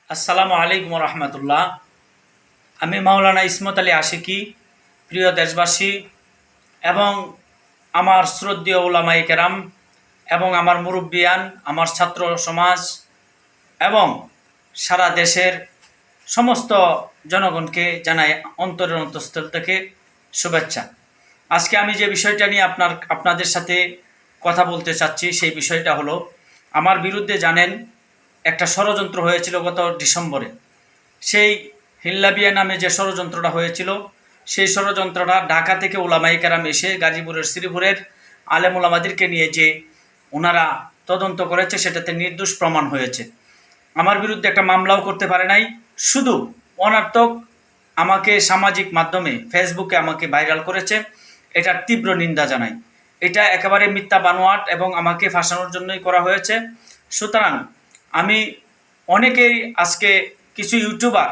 আসসালামু আলাইকুম রহমতুল্লাহ। আমি মাওলানা ইসমত আলী আশিকি। প্রিয় দেশবাসী এবং আমার শ্রদ্ধেয় উলামায়ে কেরাম এবং আমার মুরব্বিয়ান, আমার ছাত্র সমাজ এবং সারা দেশের সমস্ত জনগণকে জানাই অন্তরের অন্তঃস্থল থেকে শুভেচ্ছা। আজকে আমি যে বিষয়টা নিয়ে আপনাদের সাথে কথা বলতে চাচ্ছি সেই বিষয়টা হলো, আমার বিরুদ্ধে জানেন একটা ষড়যন্ত্র হয়েছিল গত ডিসেম্বরে। সেই হিল্লাবিয়া নামে যে ষড়যন্ত্রটা হয়েছিল, সেই ষড়যন্ত্রটা ঢাকা থেকে উলামায়ে কেরাম এসে গাজীপুরের শ্রীপুরের আলেম উলামাদেরকে নিয়ে যে ওনারা তদন্ত করেছে, সেটাতে নির্দোষ প্রমাণ হয়েছে। আমার বিরুদ্ধে একটা মামলাও করতে পারে নাই, শুধু অনার্থক আমাকে সামাজিক মাধ্যমে ফেসবুকে আমাকে ভাইরাল করেছে। এটার তীব্র নিন্দা জানাই। এটা একেবারে মিথ্যা বানোয়াট এবং আমাকে ফাঁসানোর জন্যই করা হয়েছে। সুতরাং আমি অনেকেই আজকে কিছু ইউটিউবার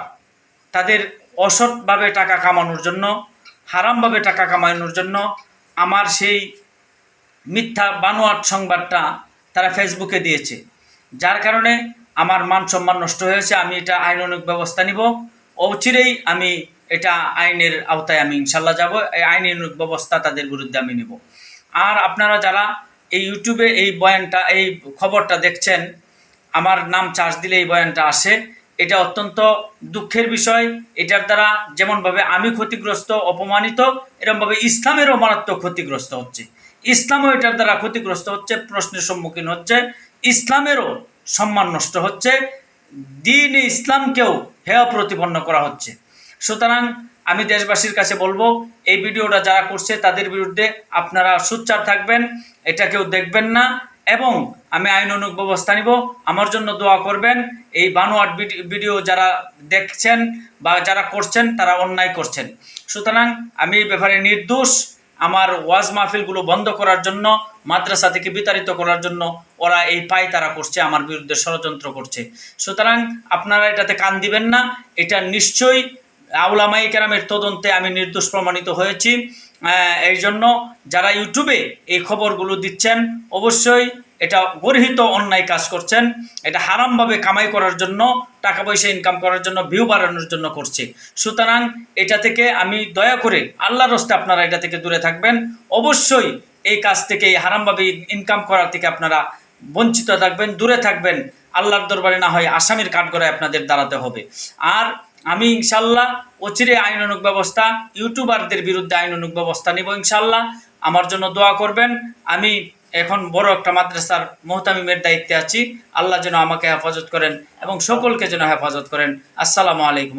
তাদের অসৎভাবে টাকা কামানোর জন্য, হারামভাবে টাকা কামানোর জন্য আমার সেই মিথ্যা বানোয়াট সংবাদটা তারা ফেসবুকে দিয়েছে, যার কারণে আমার মান সম্মান নষ্ট হয়েছে। আমি এটা আইনানুগ ব্যবস্থা নিব, অচিরেই আমি এটা আইনের আওতায় আমি ইনশাল্লাহ যাব। এই আইনানুগ ব্যবস্থা তাদের বিরুদ্ধে আমি নিব। আর আপনারা যারা এই ইউটিউবে এই বয়ানটা, এই খবরটা দেখছেন, আমার নাম চার্জ দিলে এই বয়ানটা আসে, এটা অত্যন্ত দুঃখের বিষয়। এটার দ্বারা যেমনভাবে আমি ক্ষতিগ্রস্ত, অপমানিত, এরকমভাবে ইসলামেরও মারাত্মক ক্ষতিগ্রস্ত হচ্ছে। ইসলামও এটার দ্বারা ক্ষতিগ্রস্ত হচ্ছে, প্রশ্নের সম্মুখীন হচ্ছে, ইসলামেরও সম্মান নষ্ট হচ্ছে, দিন ইসলামকেও হেয় প্রতিপন্ন করা হচ্ছে। সুতরাং আমি দেশবাসীর কাছে বলবো, এই ভিডিওটা যারা করছে তাদের বিরুদ্ধে আপনারা সোচ্চার থাকবেন, এটা কেউ দেখবেন না, এবং আমি আইনানুগ ব্যবস্থা নিব। আমার জন্য দোয়া করবেন। এই বানোয়াট ভিডিও যারা দেখছেন বা যারা করছেন তারা অন্যায় করছেন। সুতরাং আমি এই ব্যাপারে নির্দোষ। আমার ওয়াজ মাহফিলগুলো বন্ধ করার জন্য, মাদ্রাসা থেকে বিতাড়িত করার জন্য ওরা এই তারা করছে, আমার বিরুদ্ধে ষড়যন্ত্র করছে। সুতরাং আপনারা এটাতে কান দিবেন না। এটা নিশ্চয়ই উলামায়ে কেরামের তদন্তে আমি নির্দোষ প্রমাণিত হয়েছি। এই জন্য যারা ইউটিউবে এই খবরগুলো দিচ্ছেন, অবশ্যই এটা গর্হিত অন্যায় কাজ করছেন। এটা হারামভাবে কামাই করার জন্য, টাকা পয়সা ইনকাম করার জন্য, ভিউ বাড়ানোর জন্য করছে। সুতরাং এটা থেকে আমি দয়া করে আল্লাহর রাস্তে আপনারা এটা থেকে দূরে থাকবেন। অবশ্যই এই কাজ থেকে, এই হারামভাবে ইনকাম করার থেকে আপনারা বঞ্চিত থাকবেন, দূরে থাকবেন। আল্লাহর দরবারে না হয় আসামির কাঠগড়ায় আপনাদের দাঁড়াতে হবে। আর আমি ইনশাল্লাহ অচিরে আইনানুগ ব্যবস্থা, ইউটিউবারদের বিরুদ্ধে আইনানুগ ব্যবস্থা নিব ইনশাল্লাহ। আমার জন্য দোয়া করবেন। আমি এখন বড় একটা মাদ্রাসার মুহতামিমের দায়িত্বে আছি। আল্লাহ যেন আমাকে হেফাজত করেন এবং সকলকে যেন হেফাজত করেন। আসসালামু আলাইকুম।